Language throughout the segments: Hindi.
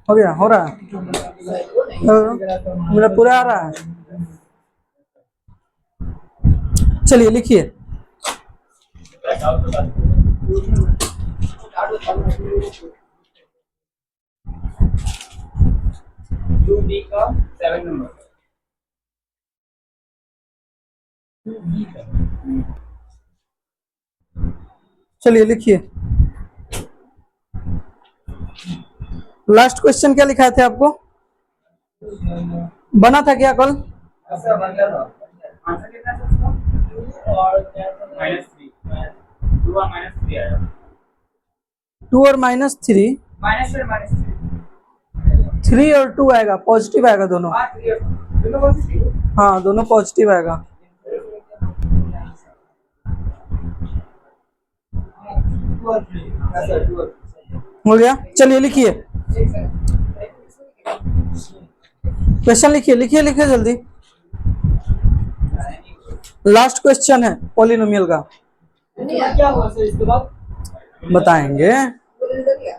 हो गया, हो रहा है। मेरा पूरा आ रहा है। चलिए लिखिए। का 7 नंबर। चलिए लिखिए। लास्ट क्वेश्चन क्या लिखाए थे आपको? बना था क्या कल? आंसर कितना है इसका? और -3 2 और -3 आया। 2 और -3, -3 और 2 आएगा, पॉजिटिव आएगा दोनों। हाँ, दोनों पॉजिटिव आएगा। हो गया। चलिए लिखिए, क्वेश्चन लिखिए, लिखिए लिखिए जल्दी। लास्ट क्वेश्चन है पॉलिनोमियल का। क्या हुआ सर इसके बाद? बताएंगे,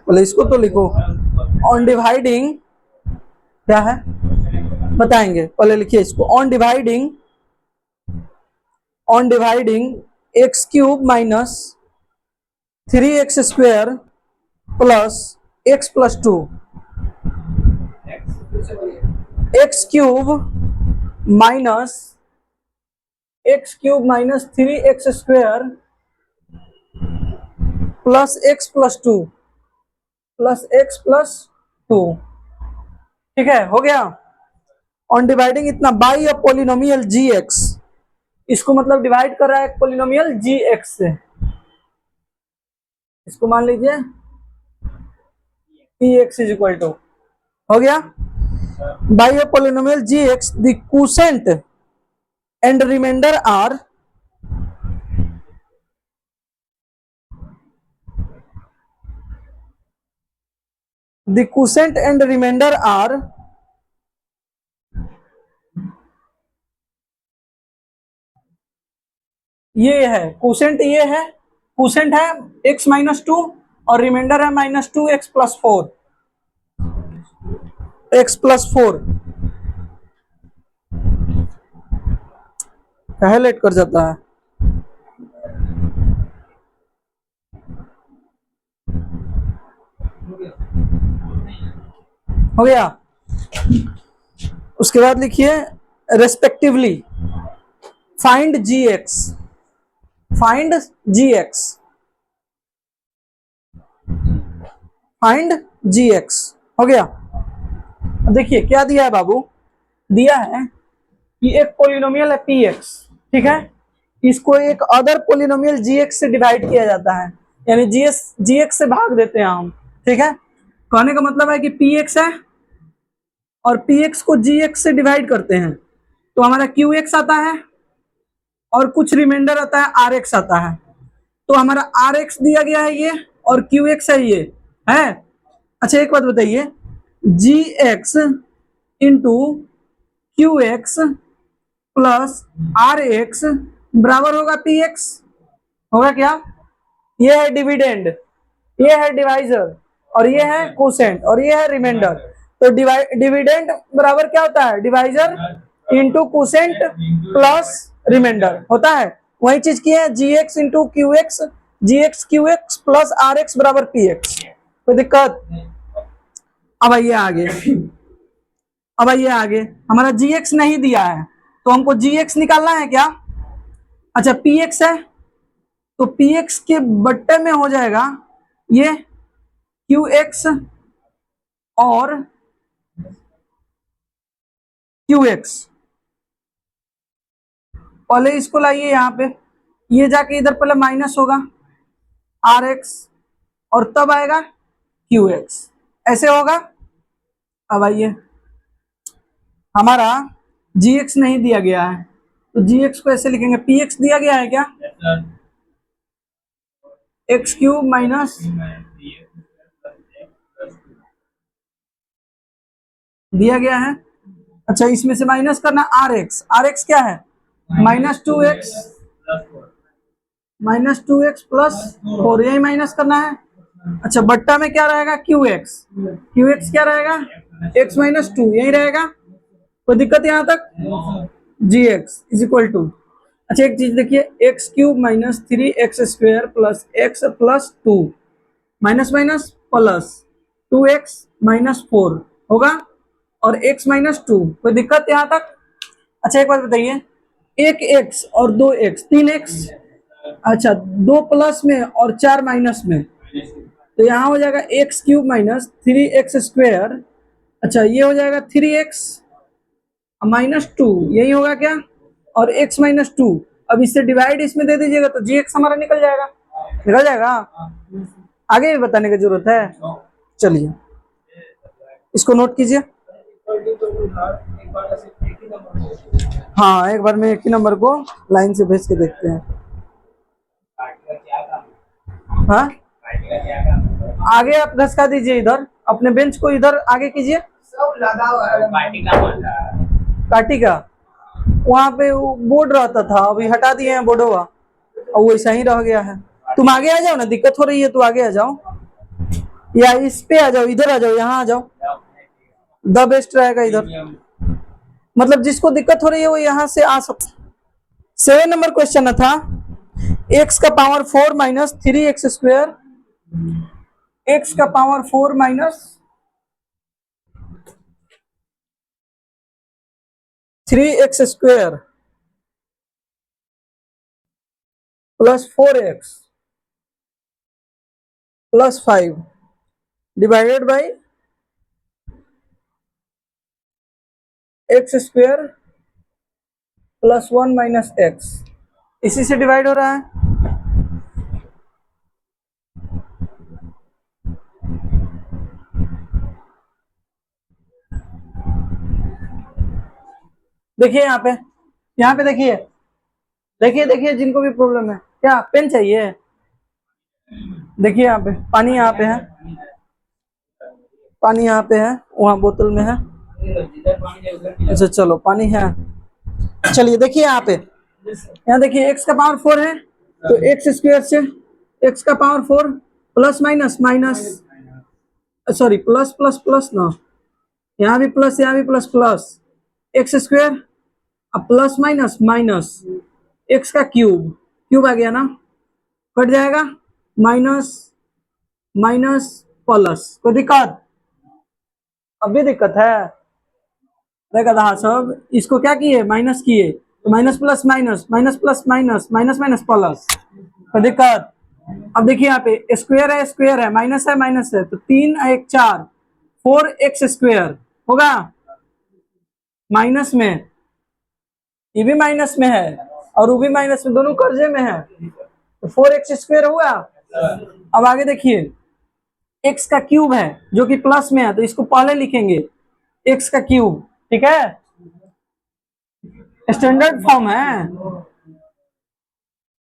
बोले इसको तो लिखो। ऑन डिवाइडिंग क्या है बताएंगे, पहले लिखिए इसको। On dividing x³ minus 3x² plus x plus 2, x³ minus 3x² plus x plus 2 ठीक है, हो गया। ऑन डिवाइडिंग इतना बाई अ पोलिनोमियल gx, इसको मतलब डिवाइड कर रहा है एक पोलिनोमियल gx से। इसको मान लीजिए px इज इक्वल टू, हो गया, by a polynomial gx, the quotient and remainder are ये है क्वोशेंट, ये है क्वोशेंट है x-2 और रिमाइंडर है -2x प्लस 4, x प्लस 4। कहे लेट कर जाता है। हो गया। उसके बाद लिखिए respectively find gx, find gx। हो गया। देखिए क्या दिया है बाबू, दिया है कि एक पोलिनोमियल है px, ठीक है, इसको एक अदर पोलिनोमियल gx से डिवाइड किया जाता है, यानी gx से भाग देते हैं हम, ठीक है। कहने का मतलब है कि px है और px को gx से डिवाइड करते हैं तो हमारा qx आता है और कुछ रिमाइंडर आता है rx आता है। तो हमारा rx दिया गया है ये, और qx है ये, है। अच्छा एक बात बताइए, gx into qx plus rx बराबर होगा px, होगा क्या? ये है डिविडेंड, ये है डिवाइजर, और ये है कोसेंट, और ये है रिमाइंडर। तो डिविडेंड बराबर क्या होता है? Divisor into quotient plus remainder होता है। वही चीज की है, gx into qx, qx plus rx बराबर px। कोई दिक्कत? अब आइए आगे, अब आइए आगे, हमारा gx नहीं दिया है तो हमको gx निकालना है क्या? अच्छा px है तो px के बट्टे में हो जाएगा ये qx और qx। पहले इसको लाइए यहाँ पे, ये जाके इधर पहले माइनस होगा rx और तब आएगा qx, ऐसे होगा। अब आइए, हमारा gx नहीं दिया गया है तो gx को ऐसे लिखेंगे, px दिया गया है क्या? x³ माइनस दिया गया है। अच्छा इसमें से माइनस करना rx, rx क्या है? -2x प्लस 4, यही माइनस करना है। अच्छा बट्टा में क्या रहेगा, क्यू एक्स, क्यू एक्स क्या रहेगा, एक्स माइनस टू, यही रहेगा, कोई दिक्कत यहाँ तक, जी एक्स इज इक्वल टू, अच्छा एक चीज देखिए, x cube minus three x square plus two, minus minus plus two x minus four होगा, और एक्स माइनस टू, कोई दिक्कत यहाँ तक। अच्छा एक बात बताइए, एक एक्स और दो एक्स, तीन एक्स, अच्छा दो प्लस में और चार माइनस में, तो यहाँ हो जाएगा x cube minus three x square, अच्छा ये हो जाएगा थ्री एक्स माइनस टू, यही होगा क्या, और x माइनस टू, अब इससे डिवाइड इसमें दे दीजिएगा तो जी एक्स हमारा निकल जाएगा, निकल जाएगा, आगे भी बताने की जरूरत है, चलिए इसको नोट कीजिए। हाँ एक बार में एक ही नंबर को लाइन से भेज के देखते हैं। हाँ आगे आप घसका दीजिए, इधर अपने बेंच को इधर आगे कीजिए, सब लगा हुआ है, पार्टी का मामला है। काटी का, वहां पे वो बोर्ड रहता था, अभी हटा दिए हैं बोर्डवा, और वैसा ही रह गया है। तुम आगे आ जाओ ना, दिक्कत हो रही है तो आगे आ जाओ, या इस पे आ जाओ, इधर आ जाओ, यहाँ आ जाओ, द बेस्ट रहेगा इधर, मतलब जिसको दिक्कत हो रही है वो यहाँ से आ सकता। 7 नंबर क्वेश्चन था, एक्स का power 4 minus three x square, x का power 4 minus three x square plus 4x plus 5 divided by x square plus 1 minus x, इसी से डिवाइड हो रहा है। देखिए यहाँ पे देखिए, देखिए देखिए जिनको भी प्रॉब्लम है, क्या पेन चाहिए, देखिए यहाँ पे पानी, यहाँ पे है पानी, यहाँ पे है, वहाँ बोतल में है, अच्छा चलो पानी है, चलिए देखिए यहाँ देखिए एक्स का पावर 4 है, तो एक्स स्क्वायर से एक्स का power 4 plus minus minus, sorry plus plus plus ना, यहाँ भी प्लस यहाँ भी प्लस प्लस, एक्स स्क्वायर अब प्लस माइनस माइनस, एक्स का क्यूब, क्यूब आ गया ना, कट जाएगा, माइनस माइनस प्लस, कोई दिक्कत, अब भी दिक्कत है, देखा सब इसको क्या किए, माइनस किए, तो minus plus minus, minus plus minus, minus minus plus, कोई दिक्कत। अब देखिए यहाँ पे स्क्वायर है, माइनस है, तो तीन एक चार, 4x स्क्वायर होगा, माइनस में, ये भी माइनस में है और वो भी माइनस में, दोनों कर्जे में है, तो 4x स्क्वायर हुआ। अब आगे देखिए, x का क्यूब है जो कि प्लस में है, तो इसको पहले लिखेंगे x का क्यूब, ठीक है, स्टैंडर्ड फॉर्म है।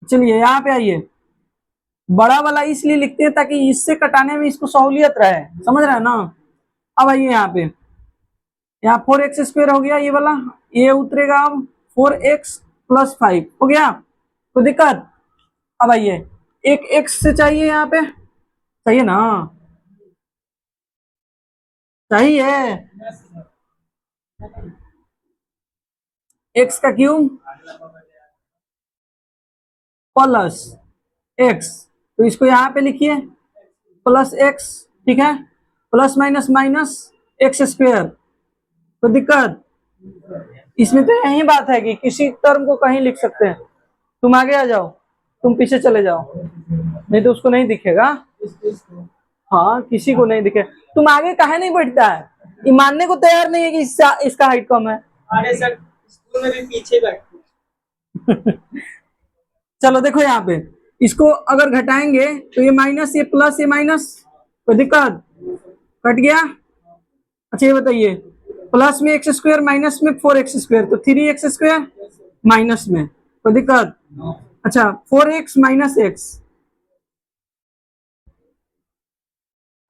चलिए यहाँ पे आइए, बड़ा वाला इसलिए लिखते हैं ताकि इससे कटाने में इसको सहूलियत रहे, समझ रहे हैं ना। अब आइए यहाँ 4x स्क्वायर हो गया, ये वाला ये उतरेगा, अब 4x प्लस 5 हो गया, कोई दिक्कत। अब आइए एक x से चाहिए, यहाँ पे चाहिए ना, चाहिए x का क्यूब प्लस x, तो इसको यहाँ पे लिखिए प्लस x, ठीक है, plus minus minus x square, कोई दिक्कत। इसमें तो यही बात है कि किसी टर्म को कहीं लिख सकते हैं, तुम आगे आ जाओ, तुम पीछे चले जाओ, नहीं तो उसको नहीं दिखेगा, हाँ किसी को नहीं दिखे, तुम आगे काहे नहीं बैठता है, ये मानने को तैयार नहीं है कि इसका हाइट कम है। अरे सर स्कूल में भी पीछे बैठते चलो देखो यहाँ पे, इसको अगर घटाएंगे तो ये माइनस, ये प्लस, ये माइनस, कोई दिक्कत, कट गया। अच्छा ये बताइए, प्लस में एक्स स्क्वायर, माइनस में 4x स्क्वायर, तो 3x स्क्वायर माइनस में, कोई दिक्कत। अच्छा 4x माइनस एक्स,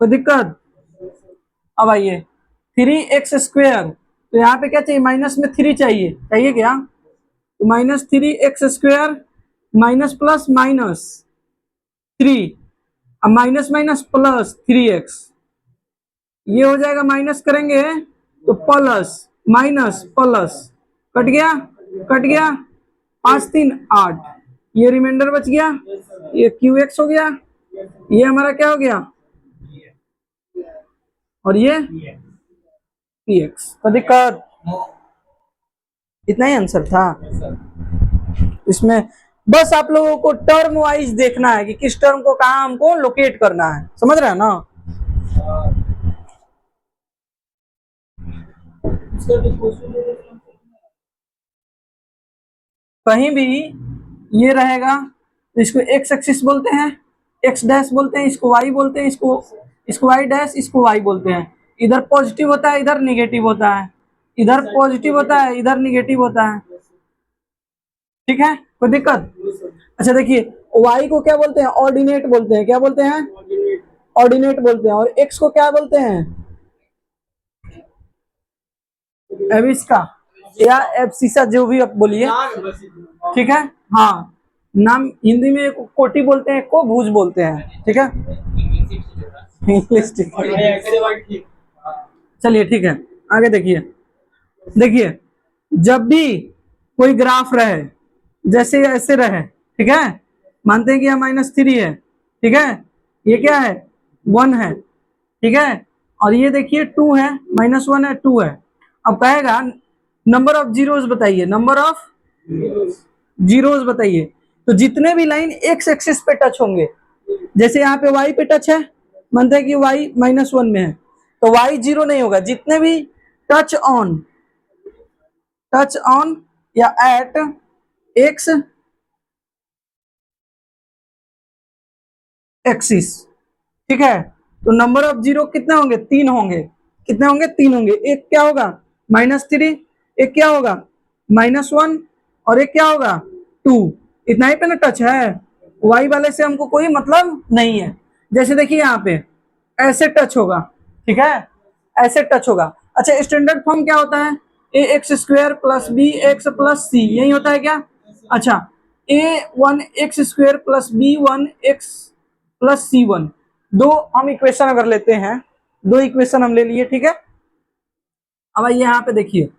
कोई दिक्कत। अब आइए 3x स्क्वायर, तो यहाँ पे क्या चाहिए, माइनस में 3 चाहिए, चाहिए क्या, तो minus 3x square minus plus minus 3, अब माइनस माइनस प्लस 3x, ये हो जाएगा माइनस करेंगे तो प्लस माइनस प्लस, कट गया कट गया, 5 3 8, ये रिमाइंडर बच गया, ये QX हो गया, ये हमारा क्या हो गया, और ये PX। तो दिक्कत इतना ही आंसर था इसमें। बस आप लोगों को टर्म वाइज देखना है कि किस टर्म को कहाँ हमको लोकेट करना है, समझ रहे हैं ना। कहीं भी ये रहेगा तो इसको एक्स एक्सिस बोलते हैं, एक्स डैश बोलते हैं, इसको वाई बोलते हैं, इसको वाई डैश, इसको वाई बोलते हैं। इधर पॉजिटिव होता है, इधर निगेटिव होता है, इधर पॉजिटिव होता है, इधर निगेटिव होता है। ठीक है, कोई दिक्कत। अच्छा देखिए, वाई को क्या बोलते हैं, ऑर्डिनेट बोलते हैं। क्या बोलते हैं, ऑर्डिनेट बोलते हैं। और एक्स को क्या बोलते हैं, एबिस्का या एब्सिसा, जो भी आप बोलिए, ठीक है। हाँ, नाम हिंदी में कोटी बोलते हैं, को भुज बोलते हैं, ठीक है। इंग्लिश ठीक है, चलिए ठीक है, आगे देखिए। देखिए, जब भी कोई ग्राफ रहे, जैसे ऐसे रहे, ठीक है, मानते हैं कि यह -3 है, ठीक है, ये क्या है, 1 है, ठीक है, और ये देखिए 2 है, -1 है, 2 है। अब कहेगा नंबर ऑफ जीरोस बताइए, नंबर ऑफ जीरोस बताइए। तो जितने भी लाइन एक्स एक्सिस पे टच होंगे, जैसे यहाँ पे वाई पे टच है, मानते हैं कि वाई -1 में है, तो वाई 0 नहीं होगा। जितने भी टच ऑन या एट एक्स एक्सिस, ठीक है, तो नंबर ऑफ जीरो कितने होंगे, 3 होंगे। कितने होंगे, 3 होंगे। एक क्या होगा, -3, एक क्या होगा, -1, और एक क्या होगा, 2। इतना ही पे ना टच है, वाई वाले से हमको कोई मतलब नहीं है। जैसे देखिए यहाँ पे ऐसे टच होगा, ठीक है, ऐसे टच होगा। अच्छा, स्टैंडर्ड फॉर्म क्या होता है, ax² + bx + c, यही होता है क्या। अच्छा, a1x² + b1x + c1, दो हम इक्वेशन अगर लेते हैं, दो इक्वेशन हम ले लिए, ठीक है। अब आइए यहाँ पे देखिए,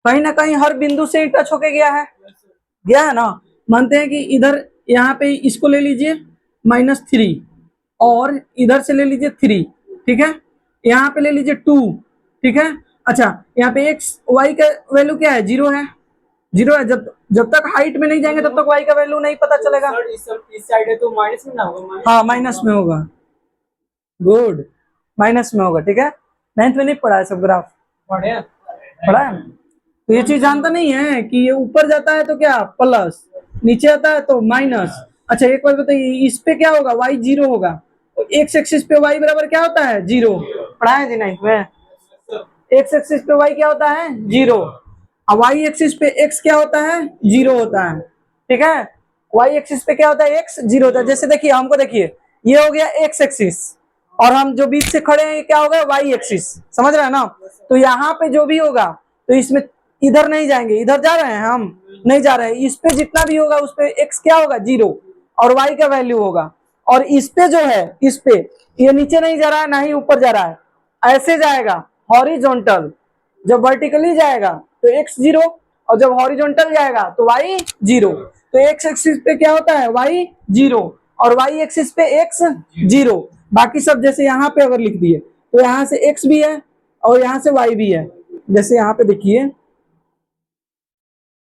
कहीं ना कहीं हर बिंदु से ही टच होके गया है ना। मानते हैं कि इधर यहाँ पे इसको ले लीजिए -3, और इधर से ले लीजिए 3, ठीक है, यहाँ पे ले लीजिए 2, ठीक है। अच्छा, यहाँ पे एक्स वाई का वैल्यू क्या है, 0 है, 0 है। जब तक हाइट में नहीं जाएंगे तब तक वाई का वैल्यू नहीं पता चलेगा। इस साइड है तो माइनस में ना होगा, हाँ, माइनस में होगा, गुड, माइनस में होगा, ठीक है। 9th में नहीं पढ़ा है सब ग्राफ, पढ़े पढ़ा है। तो ये चीज जानता नहीं है कि ये ऊपर जाता है तो क्या प्लस, नीचे आता है तो माइनस। अच्छा, एक बात बताइए, इस पे क्या होगा, वाई 0 होगा, तो एक्स एक्सिस पे वाई बराबर क्या होता है, 0। पढ़ा है जी 9th में, एक्स एक्सिस पे वाई क्या होता है, 0, और वाई एक्सिस पे एक्स क्या होता है, 0 होता है, ठीक है। वाई एक्सिस पे क्या होता है, एक्स 0 होता है। जैसे देखिए, हमको देखिए, ये हो गया एक्स एक्सिस, और हम जो बीच से खड़े हैं, ये क्या होगा, वाई एक्सिस, समझ रहे हैं ना। तो यहाँ पे जो भी होगा, तो इसमें इधर नहीं जाएंगे, इधर जा रहे हैं हम, नहीं जा रहे हैं। इस पे जितना भी होगा उस पे एक्स क्या होगा, 0, और वाई का वैल्यू होगा। और इस पे जो है, इस पे ये नीचे नहीं जा रहा है, ना ही ऊपर जा रहा है, ऐसे जाएगा हॉरिजॉन्टल। जब वर्टिकली जाएगा तो एक्स 0, और जब हॉरिजॉन्टल जाएगा तो वाई 0। तो एक्स एक्सिस पे क्या होता है, वाई 0, और वाई एक्सिस पे एक्स 0। बाकी सब जैसे यहाँ पे अगर लिख दिए, तो यहाँ से एक्स भी है और यहाँ से वाई भी है। जैसे यहाँ पे देखिए,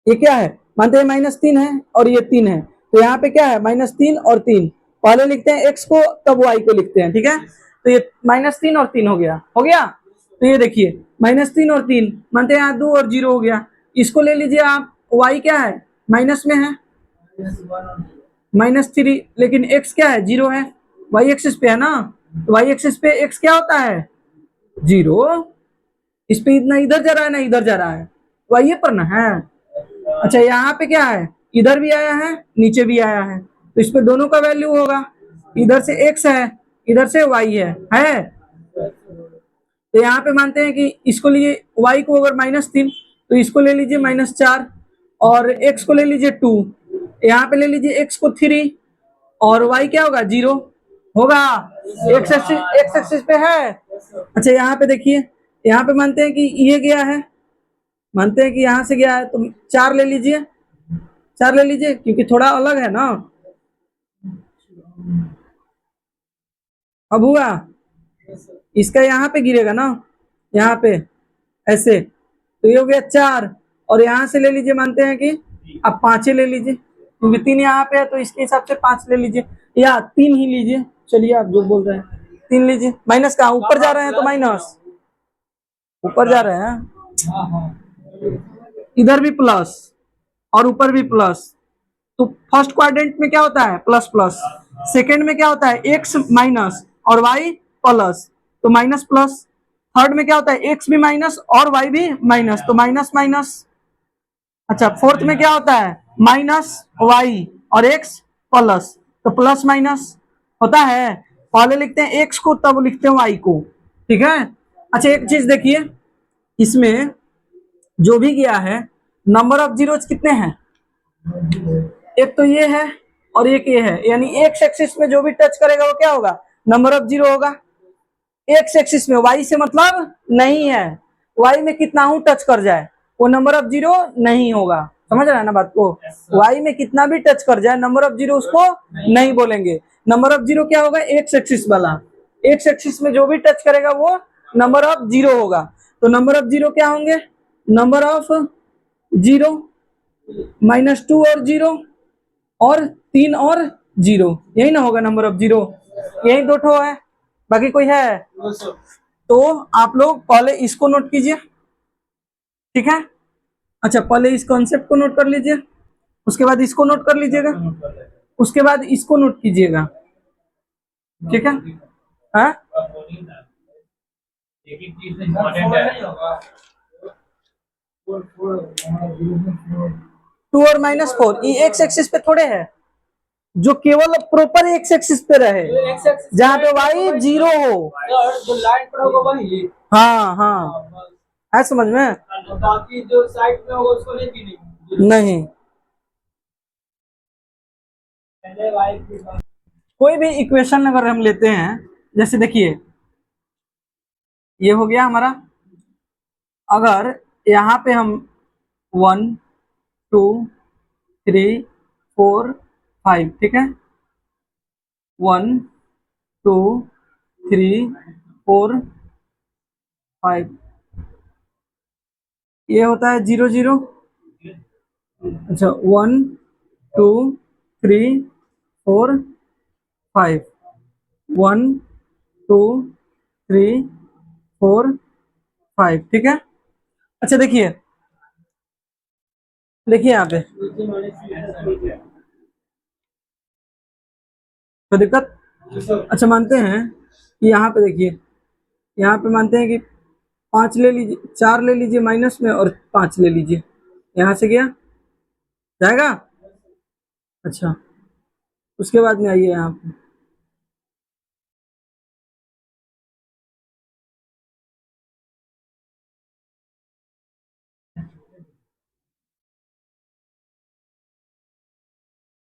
ये क्या है, मानते हैं -3 है और ये 3 है, तो यहाँ पे क्या है, -3 और 3। पहले लिखते हैं एक्स को, तब वाई को लिखते हैं, ठीक है। तो ये -3 और 3 हो गया, हो गया। तो ये देखिए, -3 और 3, मानते हैं यहाँ 2 और 0 हो गया। इसको ले लीजिए आप, वाई क्या है, माइनस में है, -3, लेकिन एक्स क्या है, 0 है, वाई एक्सिस पे है ना। तो वाई एक्सिस पे एक्स क्या होता है, 0। इस पे इतना इधर जा रहा है ना, इधर जा रहा है, वाई पर ना है। अच्छा, यहाँ पे क्या है, इधर भी आया है, नीचे भी आया है, तो इस पे दोनों का वैल्यू होगा। इधर से एक्स है, इधर से वाई है। तो यहाँ पे मानते हैं कि इसको लिए वाई को अगर -3, तो इसको ले लीजिए -4, और x को ले लीजिए 2, यहाँ पे ले लीजिए x को 3 और y क्या होगा 0 होगा। x एक्सिस पे है। अच्छा यहाँ पे देखिए, यहाँ पे मानते हैं कि ये गया है, मानते हैं कि यहाँ से गया है, तो 4 ले लीजिए, 4 ले लीजिए क्योंकि थोड़ा अलग है ना। अब हुआ, इसका यहाँ पे गिरेगा ना, यहाँ पे ऐसे, तो ये हो गया 4 और यहाँ से ले लीजिए, मानते हैं कि अब 5 ले लीजिए क्योंकि 3 यहाँ पे है, तो इसके हिसाब से 5 ले लीजिए या 3 ही लीजिए। चलिए आप जो बोल रहे हैं 3 लीजिए। माइनस कहाँ, ऊपर जा रहे हैं तो माइनस, ऊपर जा रहे हैं, इधर भी प्लस और ऊपर भी प्लस। तो फर्स्ट क्वाड्रेंट में क्या होता है प्लस प्लस, सेकंड में क्या होता है एक्स माइनस और वाई प्लस, तो माइनस प्लस। थर्ड में क्या होता है एक्स भी माइनस और वाई भी माइनस, तो माइनस माइनस। अच्छा फोर्थ में क्या होता है माइनस वाई और एक्स प्लस, तो प्लस माइनस होता है। पहले लिखते हैं एक्स को तब लिखते हैं वाई को, ठीक है। अच्छा एक चीज देखिए, इसमें जो भी गया है नंबर ऑफ जीरोज कितने हैं, एक तो ये है और एक ये है, यानी एक्स एक्सिस में जो भी टच करेगा वो क्या होगा नंबर ऑफ जीरो होगा। एक्स एक्सिस में, वाई से मतलब नहीं है, वाई में कितना हूं टच कर जाए वो नंबर ऑफ जीरो नहीं होगा, समझ रहे हैं ना बात को। वाई में कितना भी टच कर जाए नंबर ऑफ जीरो उसको नहीं बोलेंगे। नंबर ऑफ जीरो क्या होगा एक्स एक्सिस वाला, एक्स एक्सिस में जो भी टच करेगा वो नंबर ऑफ जीरो होगा। तो नंबर ऑफ जीरो क्या होंगे, नंबर ऑफ जीरो -2 और 0 और 3 और 0, यही ना होगा नंबर ऑफ जीरो, यही दो ठो है, बाकी कोई है। तो आप लोग पहले इसको नोट कीजिए, ठीक है। अच्छा पहले इस कॉन्सेप्ट को नोट कर लीजिए, उसके बाद इसको नोट कर लीजिएगा, उसके बाद इसको नोट कीजिएगा, ठीक है। हाँ एक एक चीज इम्पोर्टेंट है। 2 और -4 ये एक्स एक्सिस पे थोड़े है, जो केवल प्रॉपर एक्स एक्सिस पे रहे, जहाँ पे वाई 0 हो। जो लाइन पर होगा वही, हाँ हाँ है समझ में, बाकी जो साइड में होगा उसको नहीं गिनेंगे। नहीं पहले वाई की बात। कोई भी इक्वेशन अगर हम लेते हैं, जैसे देखिए ये हो गया हमारा, अगर यहाँ पे हम 1 2 3 4 5, ठीक है, 1 2 3 4 5, ये होता है 0 0। अच्छा 1 2 3 4 5, 1 2 3 4 5, ठीक है। अच्छा देखिए, देखिए यहाँ पे कोई दिक्कत। अच्छा मानते हैं कि यहाँ पे देखिए, यहाँ पे मानते हैं कि 5 ले लीजिए, 4 ले लीजिए माइनस में और 5 ले लीजिए, यहाँ से गया जाएगा। अच्छा उसके बाद में आइए यहाँ पे,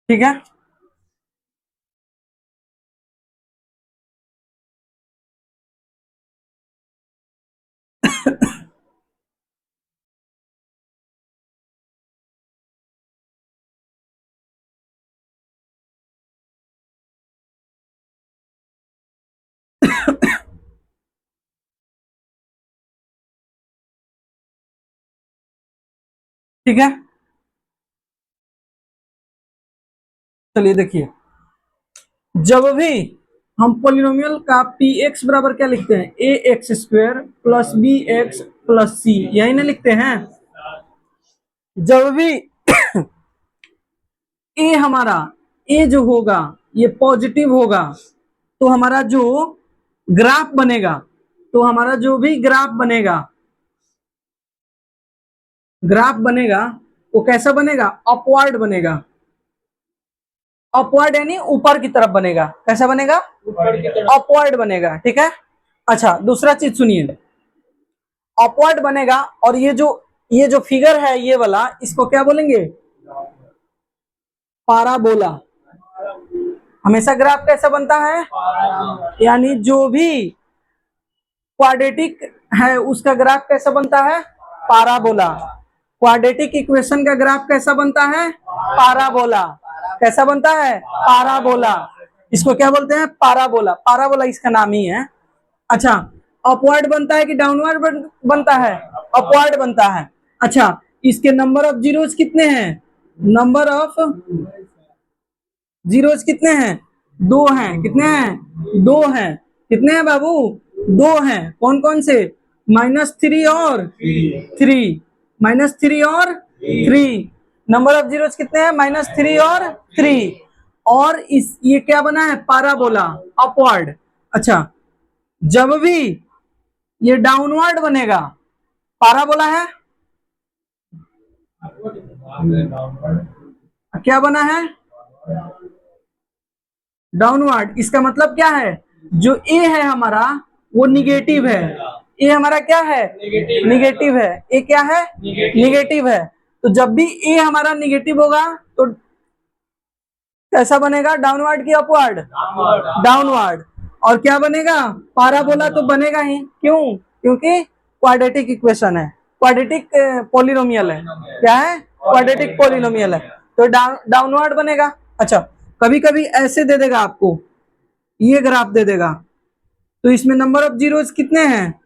ठीक है। ठीक है चलिए देखिए, जब भी हम पोलिनोमियल का पी एक्स बराबर क्या लिखते हैं a x square plus b x plus c, यही ना लिखते हैं। जब भी ए हमारा, ए जो होगा ये पॉजिटिव होगा, तो हमारा जो ग्राफ बनेगा, तो हमारा जो भी ग्राफ बनेगा, ग्राफ बनेगा वो कैसा बनेगा अपवर्ड बनेगा, अपवर्ड यानी ऊपर की तरफ बनेगा, कैसा बनेगा ऊपर की तरफ। अपवर्ड बनेगा, ठीक है। अच्छा दूसरा चीज सुनिए, अपवर्ड बनेगा और ये जो ये जो फिगर है ये वाला, इसको क्या बोलेंगे? पाराबोला। हमेशा ग्राफ कैसा बनता है? यानी जो भी क्वाड्रेटिक है उसका ग्राफ कैसा बनता है? पाराबोला। क्वाड्रेटिक इक्वेशन का ग्राफ कैसा बनता है? पाराबोला। कैसा बनता है? पाराबोला। इसको क्या बोलते हैं? पाराबोला। पाराबोला इसका नाम ही है। अच्छा, अपवर्ड बनता है कि डाउनवर्ड बनता है? अपवर्ड बनता है। अच्छा, इसके नंबर ऑफ जीरोस कितने हैं? नंबर ऑफ जीरोस कितने हैं? 2 हैं। कितने हैं? 2 हैं। कितने हैं बाबू? 2 हैं। कौन कौन से? -3 और 3। -3 और 3। नंबर ऑफ जीरोस कितने हैं? -3 और 3। और इस ये क्या बना है? Parabola, upward. अच्छा, जब भी ये डाउनवर्ड बनेगा, पाराबोला है, क्या बना है? डाउनवर्ड। इसका मतलब क्या है? जो ए है हमारा वो निगेटिव है। ए हमारा क्या है? निगेटिव है। ए क्या है? निगेटिव है। तो जब भी ए हमारा निगेटिव होगा तो कैसा बनेगा? डाउनवर्ड की अपवर्ड? डाउनवर्ड। और क्या बनेगा? पाराबोला तो बनेगा ही। क्यों? क्योंकि क्वाड्रेटिक इक्वेशन है, क्वाड्रेटिक पॉलिनोमियल है। क्या है? क्वाड्रेटिक पॉलिनोमियल है, तो डाउनवर्ड बनेगा। अच्छा, कभी कभी ऐसे दे देगा आपको, ये ग्राफ दे देगा, तो इसमें नंबर ऑफ जीरोस कितने हैं?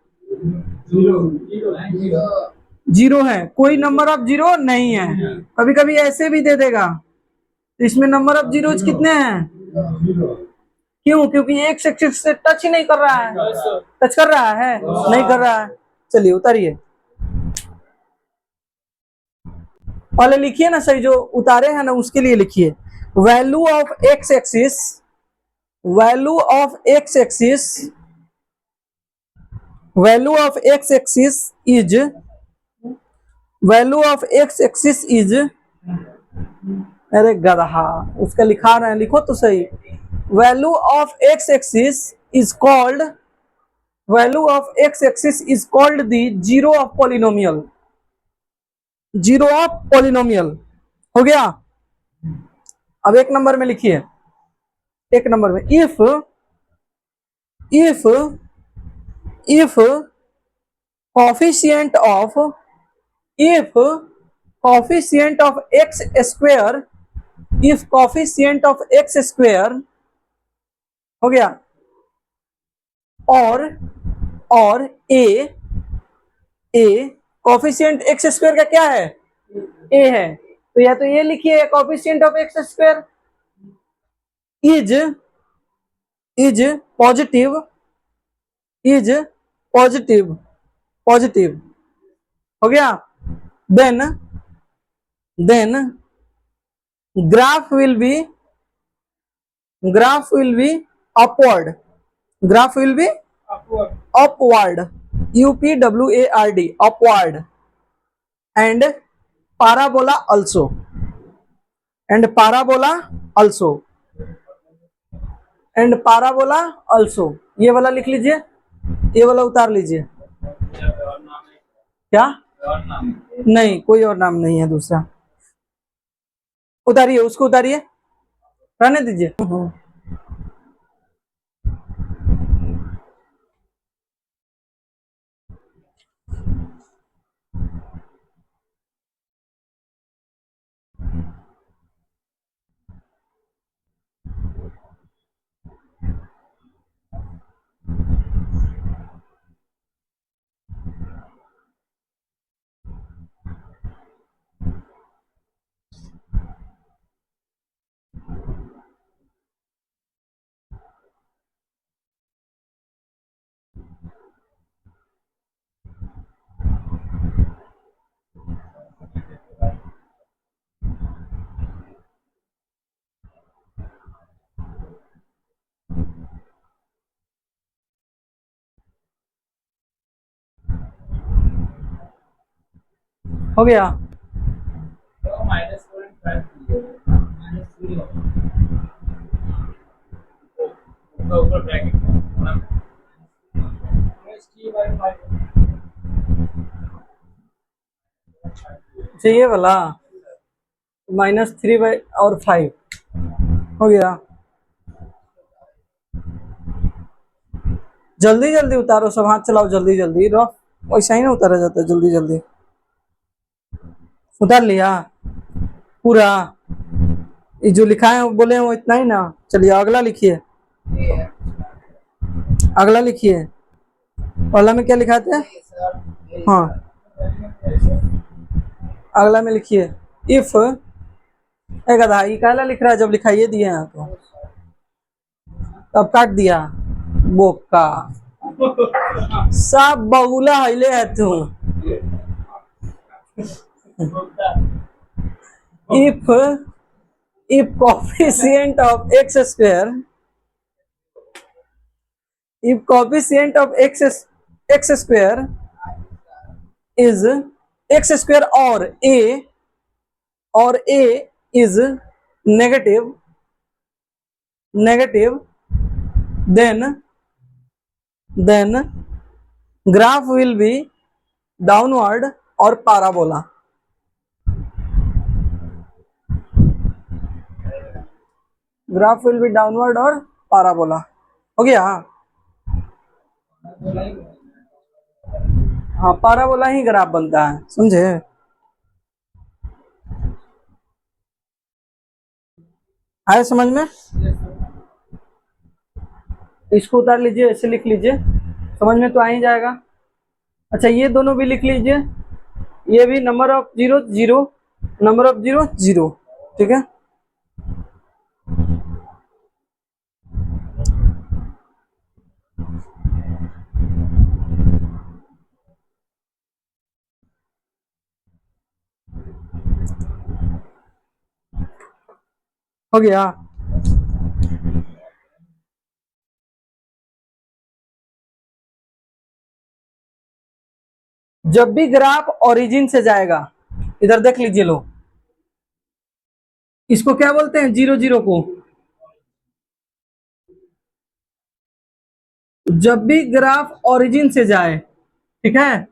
0 है। कोई नंबर ऑफ जीरो नहीं है। कभी कभी ऐसे भी दे देगा, तो इसमें नंबर ऑफ जीरोस कितने हैं? क्यों? क्योंकि एक एक्सिस से टच ही नहीं कर रहा है। टच कर रहा है? नहीं कर रहा है। चलिए उतारिए, पहले लिखिए ना सही, जो उतारे हैं ना उसके लिए लिखिए। Value of x axis, value of x axis, value of x axis is, value of x axis is, अरे गधा, उसका लिखा रहे हैं, लिखो तो सही। Value of x axis is called, value of x axis is called the zero of polynomial. Zero of polynomial हो गया। अब एक नंबर में लिखिए, एक नंबर में, if if coefficient of, if coefficient of x square, if coefficient of x square हो गया, और a coefficient x square का क्या है? a है, तो या तो ये लिखिए coefficient of x square is positive, is positive, positive हो गया। then graph will be, graph will be upward, graph will be upward, upward, upward, and parabola also, and parabola also, and parabola also। ये वाला लिख लीजिए, ये वाला उतार लीजिए। क्या? नहीं, कोई और नाम नहीं है दूसरा। उतारिए, उसको उतारिए, रहने दीजिए। हो गया। ऊपर ब्रैकेट अच्छा ये वाला -3 और 5 हो गया। जल्दी जल्दी उतारो सब, हाथ चलाओ जल्दी जल्दी, रफ वैसा ही ना उतारा जाता है, जल्दी जल्दी उतार लिया पूरा। ये जो लिखा है वो बोले हैं वो इतना ही ना। चलिए अगला लिखिए, अगला लिखिए। पहला में क्या लिखा था? हाँ अगला में लिखिए इफ, एक आधा ये काला लिख रहा है जब लिखाइए दिए हैं तो तब काट दिया बोका। सब बगुला हिले है तू। If if coefficient of x square, if coefficient of x square is x square or a is negative, then graph will be downward or parabola। Graph will be downward और पाराबोला। हो गया। हाँ पाराबोला ही ग्राफ बनता है, समझे? आया समझ में? इसको उतार लीजिए, ऐसे लिख लीजिए, समझ में तो आ ही जाएगा। अच्छा ये दोनों भी लिख लीजिए, ये भी number of zero zero, number of zero zero, ठीक है। हो गया। जब भी ग्राफ ओरिजिन से जाएगा, इधर देख लीजिए लो, इसको क्या बोलते हैं? जीरो जीरो को। जब भी ग्राफ ओरिजिन से जाए, ठीक है,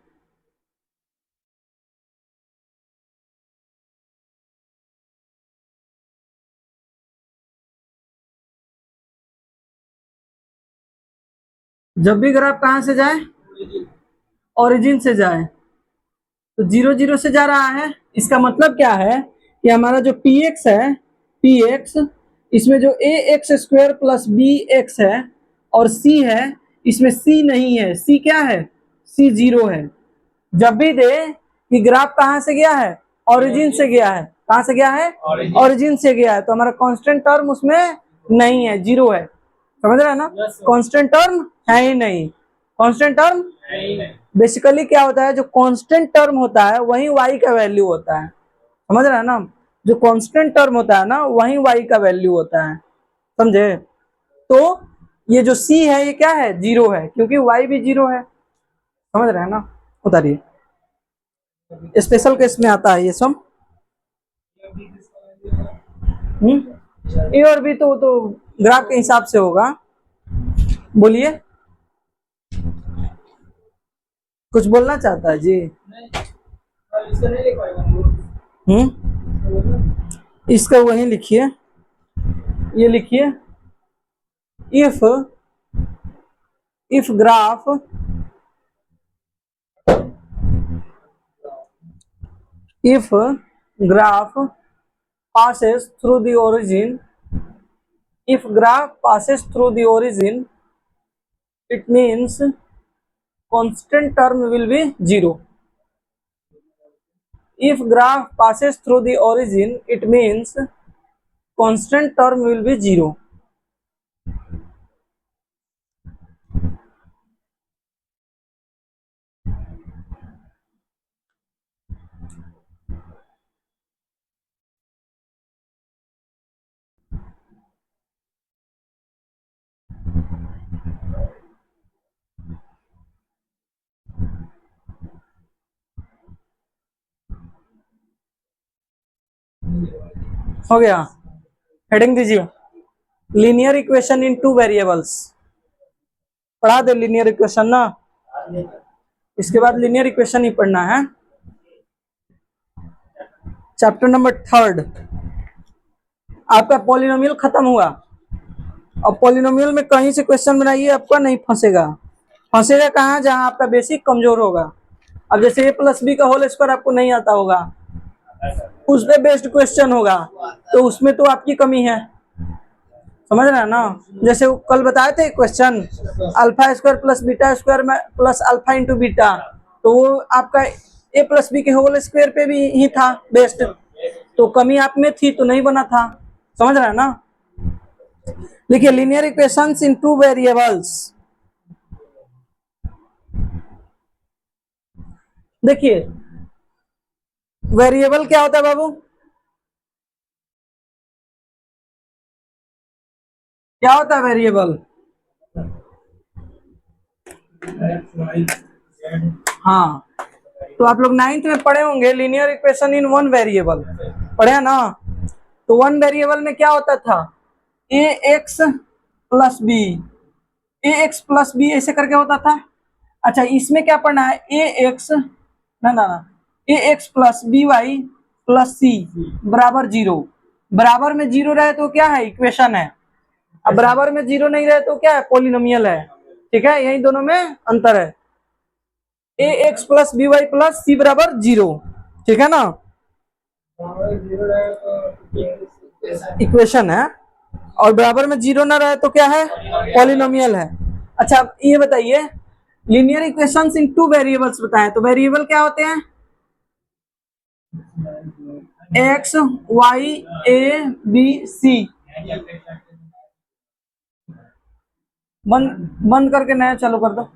जब भी ग्राफ कहां से जाए? ओरिजिन से जाए, तो जीरो जीरो से जा रहा है। इसका मतलब क्या है कि हमारा जो पी एक्स है, पी एक्स, इसमें जो a x square plus b x है और सी है, इसमें सी नहीं है। सी क्या है? सी जीरो है। जब भी दे कि ग्राफ कहां से गया है? ओरिजिन से गया है। कहां से गया है? ओरिजिन से गया है, तो हमारा कांस्टेंट टर्म उसमें नहीं है, जीरो है। समझ रहे हैं ना? कांस्टेंट टर्म है ही नहीं। कांस्टेंट टर्म बेसिकली क्या होता है? जो कांस्टेंट टर्म होता है वही y का वैल्यू होता है। समझ रहे हैं ना? जो कांस्टेंट टर्म होता है ना वही y का वैल्यू होता है, समझे? तो ये जो c है ये क्या है? जीरो है, क्योंकि y भी जीरो है। समझ रहे हैं ना? उतारिए, स्पेशल केस में आता है ये सब। ए और बी तो ग्राफ के हिसाब से होगा। बोलिए, कुछ बोलना चाहता है जी? इसका वही लिखिए, ये लिखिए if graph passes through the origin, if graph passes through the origin, it means constant term will be zero. If graph passes through the origin, it means constant term will be zero. हो गया। हेडिंग दीजिए, linear equation in two variables. पढ़ा दे लीनियर इक्वेशन ना, इसके बाद लीनियर इक्वेशन ही पढ़ना है। चैप्टर नंबर 3 आपका पॉलिनोमियल खत्म हुआ। अब पॉलिनोमियल में कहीं से क्वेश्चन बनाइए, आपका नहीं फंसेगा। फंसेगा कहाँ? जहां आपका बेसिक कमजोर होगा। अब जैसे a+b का होल स्क्वायर आपको नहीं आता होगा, उस पे बेस्ड क्वेश्चन होगा, तो उसमें तो आपकी कमी है, समझ रहे हैं ना। जैसे वो कल बताए थे question, alpha square plus beta square में प्लस अल्फा इंटू बीटा, तो वो आपका a+b के होल स्क्वायर पे भी ही था बेस्ड, तो कमी आप में थी तो नहीं बना था, समझ रहे हैं ना। देखिए लीनियर इक्वेशंस इन 2 वेरिएबल्स, देखिए वेरिएबल क्या होता है बाबू? क्या होता है वेरिएबल? हाँ, तो आप लोग 9th में पढ़े होंगे लीनियर इक्वेशन इन 1 वेरिएबल, पढ़े हैं ना। तो 1 वेरिएबल में क्या होता था? ax plus B, ax plus B ऐसे करके होता था। अच्छा इसमें क्या पढ़ना है? ax ना ax plus b y plus c बराबर 0। बराबर में 0 रहे तो क्या है? इक्वेशन है। अब बराबर में 0 नहीं रहे तो क्या है? पॉलिनोमियल है। ठीक है, यही दोनों में अंतर है। ax plus b y plus c बराबर 0, ठीक है ना, इक्वेशन है। और बराबर में 0 ना रहे तो क्या है? पॉलिनोमियल है। अच्छा अब ये बताइए लीनियर इक्वेशंस इन 2 वेरिएबल्स बताएं, तो वेरिएबल क्या होते हैं? x y a b c। बंद करके नया चालू कर दो।